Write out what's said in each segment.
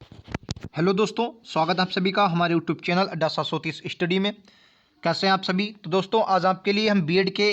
Hello दोस्तों, स्वागत है आप सभी का हमारे यूट्यूब चैनल अड्डा 730 स्टडी में। कैसे हैं आप सभी? तो दोस्तों, आज आपके लिए हम बीएड के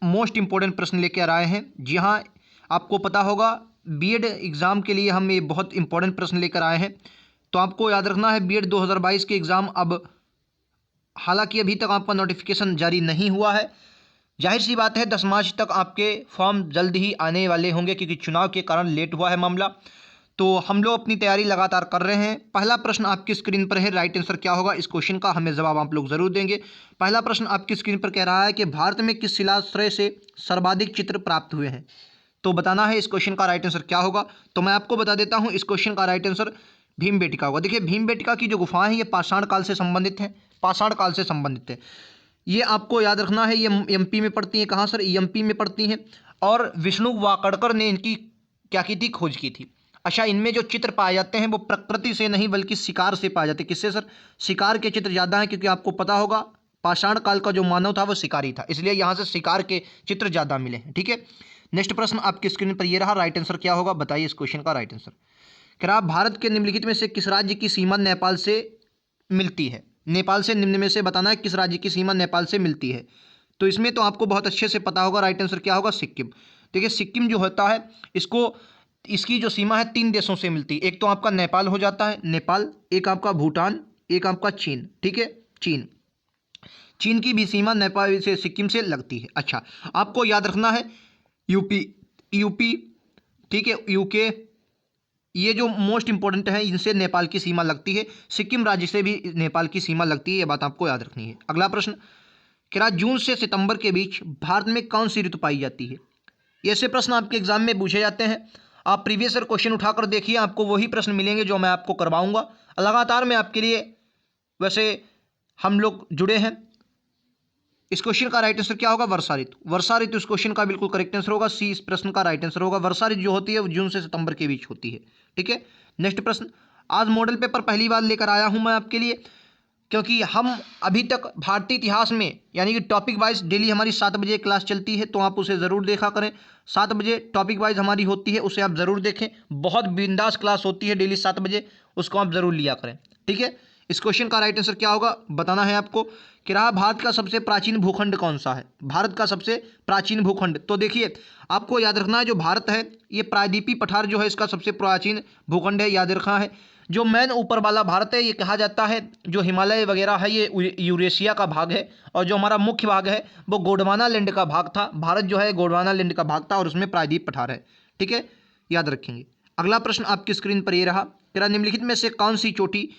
मोस्ट इंपॉर्टेंट प्रश्न लेकर आए हैं। जी हाँ, आपको पता होगा बीएड एग्ज़ाम के लिए हम ये बहुत इंपॉर्टेंट प्रश्न लेकर आए हैं। तो आपको याद रखना है, बीएड 2022 के एग्ज़ाम अब हालांकि अभी तक आपका नोटिफिकेशन जारी नहीं हुआ है। जाहिर सी बात है 10 मार्च तक आपके फॉर्म जल्द ही आने वाले होंगे, क्योंकि चुनाव के कारण लेट हुआ है मामला। तो हम लोग अपनी तैयारी लगातार कर रहे हैं। पहला प्रश्न आपकी स्क्रीन पर है, राइट आंसर क्या होगा इस क्वेश्चन का हमें जवाब आप लोग जरूर देंगे। पहला प्रश्न आपकी स्क्रीन पर कह रहा है कि भारत में किस शिलाश्रय से सर्वाधिक चित्र प्राप्त हुए हैं। तो बताना है इस क्वेश्चन का राइट आंसर क्या होगा। तो मैं आपको बता देता हूं, इस क्वेश्चन का राइट आंसर भीमबेटका होगा। देखिए, भीमबेटका की जो गुफाएं हैं ये पाषाण काल से संबंधित है, पाषाण काल से संबंधित है। ये आपको याद रखना है, ये एमपी में पड़ती हैं। कहाँ सर? एमपी में पड़ती हैं। और विष्णु वाकड़कर ने इनकी क्या की थी? खोज की थी। अच्छा, इनमें जो चित्र पाए जाते हैं वो प्रकृति से नहीं बल्कि शिकार से पाए जाते हैं। किससे सर? शिकार के चित्र ज़्यादा हैं, क्योंकि आपको पता होगा पाषाण काल का जो मानव था वो शिकारी था, इसलिए यहाँ से शिकार के चित्र ज़्यादा मिले हैं। ठीक है, नेक्स्ट प्रश्न आपकी स्क्रीन पर ये रहा, राइट आंसर क्या होगा बताइए इस क्वेश्चन का राइट आंसर। क्या भारत के निम्नलिखित में से किस राज्य की सीमा नेपाल से मिलती है? नेपाल से निम्न में से बताना है किस राज्य की सीमा नेपाल से मिलती है। तो इसमें तो आपको बहुत अच्छे से पता होगा, राइट आंसर क्या होगा? सिक्किम। देखिए, सिक्किम जो होता है इसको, इसकी जो सीमा है 3 देशों से मिलती है। एक तो आपका नेपाल हो जाता है, नेपाल, एक आपका भूटान, एक आपका चीन। ठीक है, चीन। चीन की भी सीमा नेपाल से, सिक्किम से लगती है। अच्छा, आपको याद रखना है यूपी, यूपी, ठीक है, यूके, ये जो मोस्ट इंपॉर्टेंट है, इनसे नेपाल की सीमा लगती है। सिक्किम राज्य से भी नेपाल की सीमा लगती है, ये बात आपको याद रखनी है। अगला प्रश्न, क्या जून से सितंबर के बीच भारत में कौन सी ऋतु पाई जाती है? ऐसे प्रश्न आपके एग्जाम में पूछे जाते हैं। आप प्रीवियस ईयर क्वेश्चन उठाकर देखिए, आपको वही प्रश्न मिलेंगे जो मैं आपको करवाऊंगा। लगातार मैं आपके लिए वैसे हम लोग जुड़े हैं। इस क्वेश्चन का राइट आंसर क्या होगा? वर्षा ऋतु। वर्षा ऋतु इस क्वेश्चन का बिल्कुल करेक्ट आंसर होगा। सी इस प्रश्न का राइट आंसर होगा। वर्षा ऋतु जो होती है वो जून से सितंबर के बीच होती है। ठीक है, नेक्स्ट प्रश्न। आज मॉडल पेपर पहली बार लेकर आया हूं मैं आपके लिए, क्योंकि हम अभी तक भारतीय इतिहास में यानी कि टॉपिक वाइज डेली हमारी 7 बजे क्लास चलती है, तो आप उसे ज़रूर देखा करें। 7 बजे टॉपिक वाइज हमारी होती है, उसे आप ज़रूर देखें। बहुत बिंदास क्लास होती है डेली 7 बजे, उसको आप ज़रूर लिया करें। ठीक है, इस क्वेश्चन का राइट आंसर क्या होगा बताना है आपको। कि रहा भारत का सबसे प्राचीन भूखंड कौन सा है? भारत का सबसे प्राचीन भूखंड, तो देखिए आपको याद रखना है जो भारत है ये प्रायद्वीपीय पठार जो है इसका सबसे प्राचीन भूखंड है, याद रखना है। जो मेन ऊपर वाला भारत है ये कहा जाता है, जो हिमालय वगैरह है ये यूरेशिया का भाग है, और जो हमारा मुख्य भाग है वो गोंडवाना लैंड का भाग था। भारत जो है गोंडवाना लैंड का भाग था और उसमें प्रायद्वीप पठार है। ठीक है, याद रखेंगे। अगला प्रश्न आपकी स्क्रीन पर ये रहा, तेरा निम्नलिखित में से कौन सी चोटी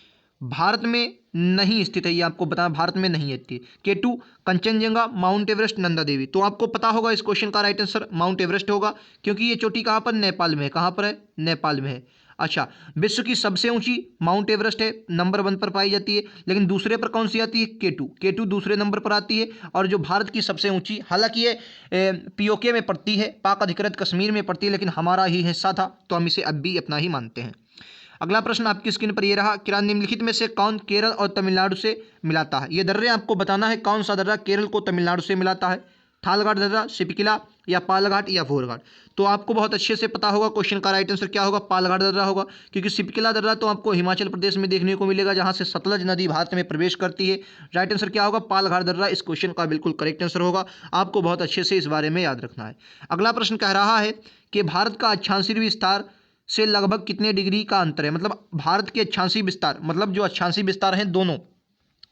भारत में नहीं स्थित है? ये आपको बताना, भारत में नहीं है। केटू, कंचनजंगा, माउंट एवरेस्ट, नंदा देवी। तो आपको पता होगा इस क्वेश्चन का राइट आंसर माउंट एवरेस्ट होगा, क्योंकि ये चोटी कहाँ पर? नेपाल में है। कहाँ पर है? नेपाल में है। अच्छा, विश्व की सबसे ऊंची माउंट एवरेस्ट है, नंबर 1 पर पाई जाती है। लेकिन दूसरे पर कौन सी आती है? केटू। केटू दूसरे नंबर पर आती है। और जो भारत की सबसे ऊंची, हालांकि ये पीओके में पड़ती है, पाक अधिकृत कश्मीर में पड़ती है, लेकिन हमारा ही हिस्सा था तो हम इसे अब भी अपना ही मानते हैं। अगला प्रश्न आपकी स्क्रीन पर यह रहा, क्या निम्नलिखित में से कौन केरल और तमिलनाडु से मिलाता है? ये दर्रे आपको बताना है कौन सा दर्रा केरल को तमिलनाडु से मिलाता है। थालघाट दर्रा, सिपकिला, या पालघाट, या भोरघाट। तो आपको बहुत अच्छे से पता होगा क्वेश्चन का राइट आंसर क्या होगा? पालघाट दर्रा होगा, क्योंकि सिपकिला दर्रा तो आपको हिमाचल प्रदेश में देखने को मिलेगा, जहां से सतलज नदी भारत में प्रवेश करती है। राइट आंसर क्या होगा? पालघाट दर्रा इस क्वेश्चन का बिल्कुल करेक्ट आंसर होगा। आपको बहुत अच्छे से इस बारे में याद रखना है। अगला प्रश्न कह रहा है कि भारत का अक्षांशीय विस्तार से लगभग कितने डिग्री का अंतर है? मतलब भारत के अक्षांशीय विस्तार, मतलब जो अक्षांशीय विस्तार हैं दोनों,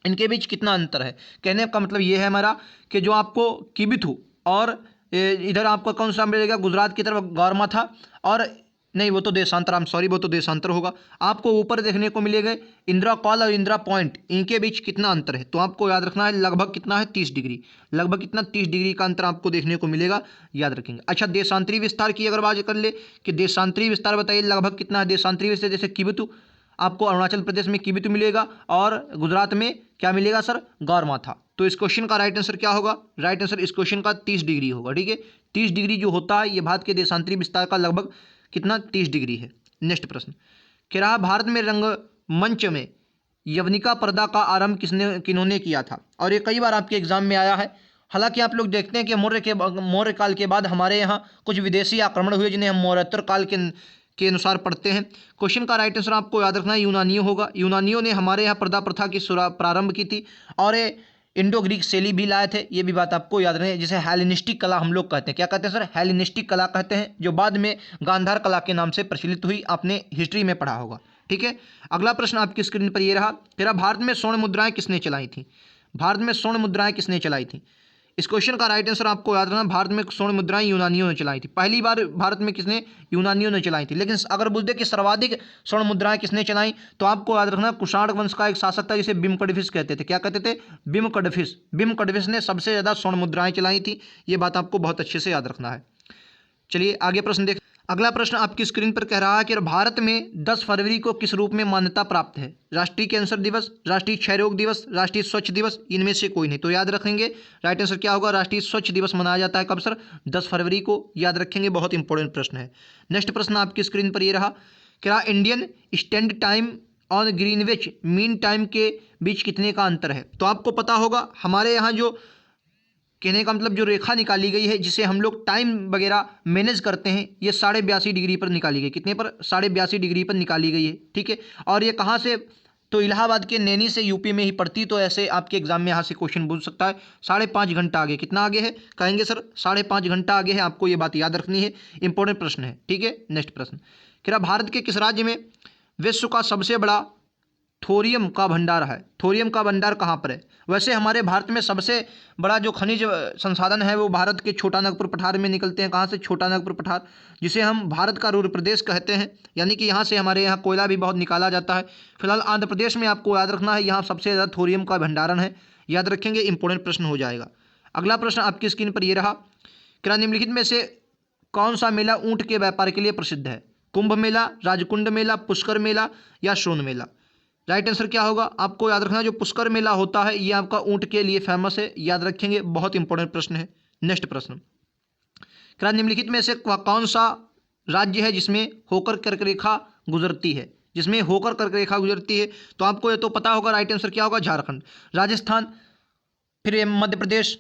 इनके बीच कितना अंतर है? कहने का मतलब ये है हमारा कि जो आपको किबिथु और इधर आपका कौन सा मिलेगा? गुजरात की तरफ गौरमा था, और नहीं वो तो देशांतर, हम सॉरी वो तो देशांतर होगा। आपको ऊपर देखने को मिलेगा इंदिरा कॉल और इंदिरा पॉइंट, इनके बीच कितना अंतर है? तो आपको याद रखना है लगभग कितना है? 30 डिग्री। लगभग कितना? 30 डिग्री का अंतर आपको देखने को मिलेगा, याद रखेंगे। अच्छा, देशांतरी विस्तार की अगर बात कर ले कि देशांतरी विस्तार बताइए लगभग कितना है देशांतरी विस्तार? जैसे किबिथु आपको अरुणाचल प्रदेश में किबिथु मिलेगा, और गुजरात में क्या मिलेगा सर? गौरमा था। तो इस क्वेश्चन का राइट आंसर क्या होगा? राइट आंसर इस क्वेश्चन का 30 डिग्री होगा। ठीक है, 30 डिग्री जो होता है ये भारत के देशांतरी विस्तार का लगभग कितना? 30 डिग्री है। नेक्स्ट प्रश्न, क्या भारत में रंगमंच में यवनिका पर्दा का आरंभ किन्होंने किया था? और ये कई बार आपके एग्जाम में आया है। हालांकि आप लोग देखते हैं कि मौर्य काल के बाद हमारे यहाँ कुछ विदेशी आक्रमण हुए, जिन्हें हम मौर्योत्तर काल के के अनुसार पढ़ते हैं। क्वेश्चन का राइट आंसर आपको याद रखना है यूनानियों होगा। यूनानियों ने हमारे यहाँ पर्दा प्रथा की प्रारंभ की थी और ये इंडो ग्रीक शैली भी लाए थे, ये भी बात आपको याद रखनी है, जिसे हेलेनिस्टिक कला हम लोग कहते हैं। क्या कहते हैं सर? हेलेनिस्टिक कला कहते हैं, जो बाद में गांधार कला के नाम से प्रचलित हुई, आपने हिस्ट्री में पढ़ा होगा। ठीक है, अगला प्रश्न आपकी स्क्रीन पर ये रहा, तेरा भारत में स्वर्ण मुद्राएं किसने चलाई थी? भारत में स्वर्ण मुद्राएं किसने चलाई थी? इस क्वेश्चन का राइट आंसर आपको याद रखना, भारत में स्वर्ण मुद्राएं यूनानियों ने चलाई थी। पहली बार भारत में किसने? यूनानियों ने चलाई थी। लेकिन अगर बोलते कि सर्वाधिक स्वर्ण मुद्राएं किसने चलाई, तो आपको याद रखना कुषाण वंश का एक शासक था जिसे बिमकड़फिस कहते थे। क्या कहते थे? बिमकड़फिस। बिमकड़फिस ने सबसे ज्यादा स्वर्ण मुद्राएं चलाई थी, ये बात आपको बहुत अच्छे से याद रखना है। चलिए आगे प्रश्न देख। अगला प्रश्न आपकी स्क्रीन पर कह रहा है कि भारत में 10 फरवरी को किस रूप में मान्यता प्राप्त है? राष्ट्रीय कैंसर दिवस, राष्ट्रीय क्षय रोग दिवस, राष्ट्रीय स्वच्छ दिवस, इनमें से कोई नहीं। तो याद रखेंगे राइट आंसर क्या होगा? राष्ट्रीय स्वच्छ दिवस मनाया जाता है कब सर? 10 फरवरी को। याद रखेंगे, बहुत इंपॉर्टेंट प्रश्न है। नेक्स्ट प्रश्न आपकी स्क्रीन पर यह रहा, क्या इंडियन स्टैंडर्ड टाइम और ग्रीनविच मीन टाइम के बीच कितने का अंतर है? तो आपको पता होगा हमारे यहाँ जो कहने का मतलब जो रेखा निकाली गई है जिसे हम लोग टाइम वगैरह मैनेज करते हैं, ये 82.5 डिग्री पर निकाली गई। कितने पर? 82.5 डिग्री पर निकाली गई है। ठीक है, और ये कहाँ से? तो इलाहाबाद के नैनी से, यूपी में ही पड़ती। तो ऐसे आपके एग्जाम में यहाँ से क्वेश्चन पूछ सकता है। 5.5 घंटा आगे। कितना आगे है? कहेंगे सर 5.5 घंटा आगे है। आपको ये बात याद रखनी है, इंपॉर्टेंट प्रश्न है। ठीक है, नेक्स्ट प्रश्न, क्या भारत के किस राज्य में विश्व का सबसे बड़ा थोरियम का भंडार है? थोरियम का भंडार कहाँ पर है? वैसे हमारे भारत में सबसे बड़ा जो खनिज संसाधन है वो भारत के छोटा नागपुर पठार में निकलते हैं। कहाँ से? छोटा नागपुर पठार, जिसे हम भारत का रुद्र प्रदेश कहते हैं, यानी कि यहाँ से हमारे यहाँ कोयला भी बहुत निकाला जाता है। फिलहाल आंध्र प्रदेश में आपको याद रखना है, यहाँ सबसे ज़्यादा थोरियम का भंडारण है। याद रखेंगे, इंपॉर्टेंट प्रश्न हो जाएगा। अगला प्रश्न आपकी स्क्रीन पर यह रहा, क्या निम्नलिखित में से कौन सा मेला ऊँट के व्यापार के लिए प्रसिद्ध है? कुंभ मेला, राजकुंड मेला, पुष्कर मेला या सोन मेला? राइट आंसर क्या होगा? आपको याद रखना, जो पुष्कर मेला होता है ये आपका ऊंट के लिए फेमस है। याद रखेंगे, बहुत इंपॉर्टेंट प्रश्न है। नेक्स्ट प्रश्न, क्या निम्नलिखित में से कौन सा राज्य है जिसमें होकर कर्क रेखा गुजरती है? जिसमें होकर कर्क रेखा गुजरती है, तो आपको ये तो पता होगा। राइट आंसर क्या होगा? झारखंड, राजस्थान, फिर मध्य प्रदेश,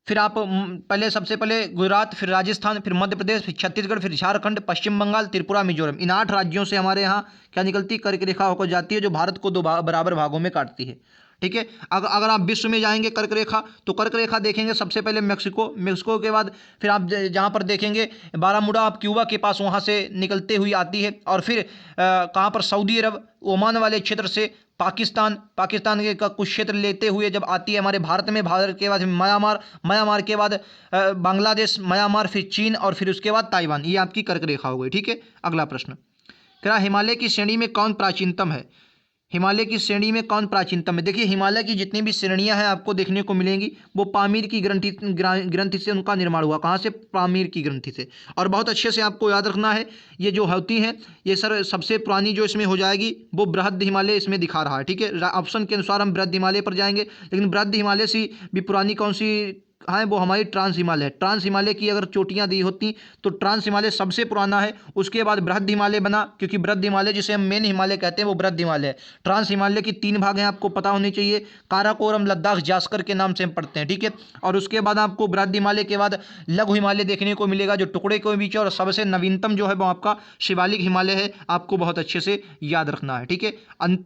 फिर आप पहले सबसे पहले गुजरात, फिर राजस्थान, फिर मध्य प्रदेश, फिर छत्तीसगढ़, फिर झारखंड, पश्चिम बंगाल, त्रिपुरा, मिजोरम। इन 8 राज्यों से हमारे यहाँ क्या निकलती? कर्क रेखा होकर जाती है, जो भारत को 2 बराबर भागों में काटती है। ठीक है, अगर आप विश्व में जाएंगे कर्क रेखा, तो कर्क रेखा देखेंगे सबसे पहले मैक्सिको, मैक्सिको के बाद फिर आप जहाँ पर देखेंगे बारामूडा, आप क्यूबा के पास वहाँ से निकलते हुई आती है, और फिर कहाँ पर? सऊदी अरब, ओमान वाले क्षेत्र से पाकिस्तान, पाकिस्तान के का कुछ क्षेत्र लेते हुए जब आती है हमारे भारत में, भारत के बाद म्यांमार, म्यांमार के बाद बांग्लादेश, म्यांमार, फिर चीन, और फिर उसके बाद ताइवान। ये आपकी कर्क रेखा हो गई। ठीक है, अगला प्रश्न, क्या हिमालय की श्रेणी में कौन प्राचीनतम है? हिमालय की श्रेणी में कौन प्राचीनतम है? देखिए, हिमालय की जितनी भी श्रेणियां हैं आपको देखने को मिलेंगी, वो पामीर की ग्रंथि से उनका निर्माण हुआ। कहाँ से? पामीर की ग्रंथि से। और बहुत अच्छे से आपको याद रखना है, ये जो होती हैं ये सर सबसे पुरानी जो इसमें हो जाएगी वो बृहद हिमालय इसमें दिखा रहा है। ठीक है, ऑप्शन के अनुसार हम बृहद हिमालय पर जाएंगे, लेकिन बृहद हिमालय से भी पुरानी कौन सी है? वो हमारी ट्रांस हिमालय है। ट्रांस हिमालय की अगर चोटियां दी होती तो ट्रांस हिमालय सबसे पुराना है, उसके बाद बृहद हिमालय बना, क्योंकि बृहद हिमालय जिसे हम मेन हिमालय कहते हैं वो बृहद हिमालय है। ट्रांस हिमालय की 3 भाग हैं, आपको पता होने चाहिए। काराकोरम, लद्दाख, जास्कर के नाम से हम पढ़ते हैं। ठीक है, और उसके बाद आपको बृहद हिमालय के बाद लघु हिमालय देखने को मिलेगा, जो टुकड़े के बीच है, और सबसे नवीनतम जो है वो आपका शिवालिक हिमालय है। आपको बहुत अच्छे से याद रखना है। ठीक है,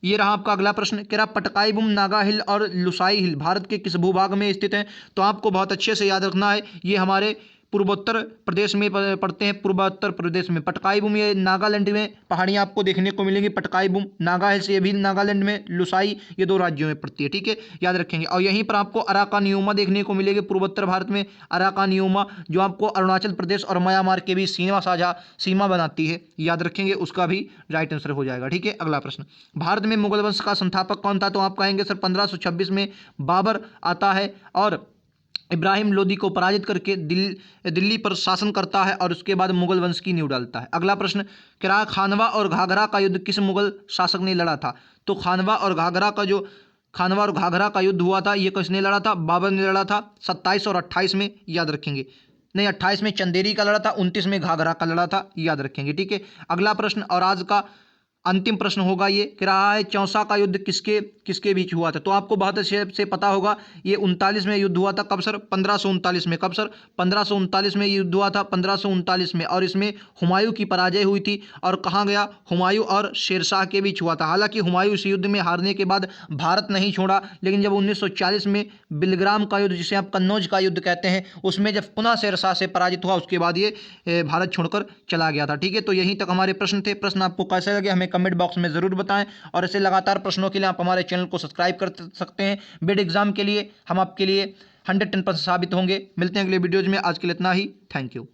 ये रहा आपका अगला प्रश्न, कह रहा पटकाईबुम, नागा हिल और लुसाई हिल भारत के किस भूभाग में स्थित हैं? तो आपको बहुत अच्छे से याद रखना है, ये हमारे पूर्वोत्तर प्रदेश में पड़ते हैं। पूर्वोत्तर प्रदेश में पटकाईबुम, ये नागालैंड में पहाड़ियाँ आपको देखने को मिलेंगी। पटकाईबुम, नागा हिल्स ये भी नागालैंड में, लुसाई ये 2 राज्यों में पड़ती है। ठीक है, याद रखेंगे। और यहीं पर आपको अराकानियोमा देखने को मिलेगी पूर्वोत्तर भारत में। अराकानियोमा जो आपको अरुणाचल प्रदेश और म्यांमार के भी सीमा बनाती है। याद रखेंगे, उसका भी राइट आंसर हो जाएगा। ठीक है, अगला प्रश्न, भारत में मुगल वंश का संस्थापक कौन था? तो आप कहेंगे सर 1526 में बाबर आता है और इब्राहिम लोदी को पराजित करके दिल्ली पर शासन करता है, और उसके बाद मुगल वंश की नींव डालता है। अगला प्रश्न, क्या खानवा और घाघरा का युद्ध किस मुगल शासक ने लड़ा था? तो खानवा और घाघरा का युद्ध हुआ था, ये किसने लड़ा था? बाबर ने लड़ा था। 27 और 28 में, याद रखेंगे। नहीं, 28 में चंदेरी का लड़ा था, 29 में घाघरा का लड़ा था। याद रखेंगे। ठीक है, अगला प्रश्न, और आज का अंतिम प्रश्न होगा ये कि रहा है चौसा का युद्ध किसके किसके बीच हुआ था। तो आपको बहुत अच्छे से पता होगा ये 39 में युद्ध हुआ था। कब सर? 1539 में। कब सर? 1539 में युद्ध हुआ था, 1539 में। और इसमें हुमायूं की पराजय हुई थी। और कहाँ गया? हुमायूं और शेरशाह के बीच हुआ था। हालांकि हुमायूं इस युद्ध में हारने के बाद भारत नहीं छोड़ा, लेकिन जब 1940 में बिलग्राम का युद्ध, जिसे आप कन्नौज का युद्ध कहते हैं, उसमें जब पुनः शेरशाह से पराजित हुआ, उसके बाद ये भारत छोड़कर चला गया था। ठीक है, तो यहीं तक हमारे प्रश्न थे। प्रश्न आपको कैसे लगे हमें कमेंट बॉक्स में ज़रूर बताएं, और ऐसे लगातार प्रश्नों के लिए आप हमारे चैनल को सब्सक्राइब कर सकते हैं। बिड एग्जाम के लिए हम आपके लिए 110% साबित होंगे। मिलते हैं अगले वीडियोज़ में। आज के लिए इतना ही। Thank you.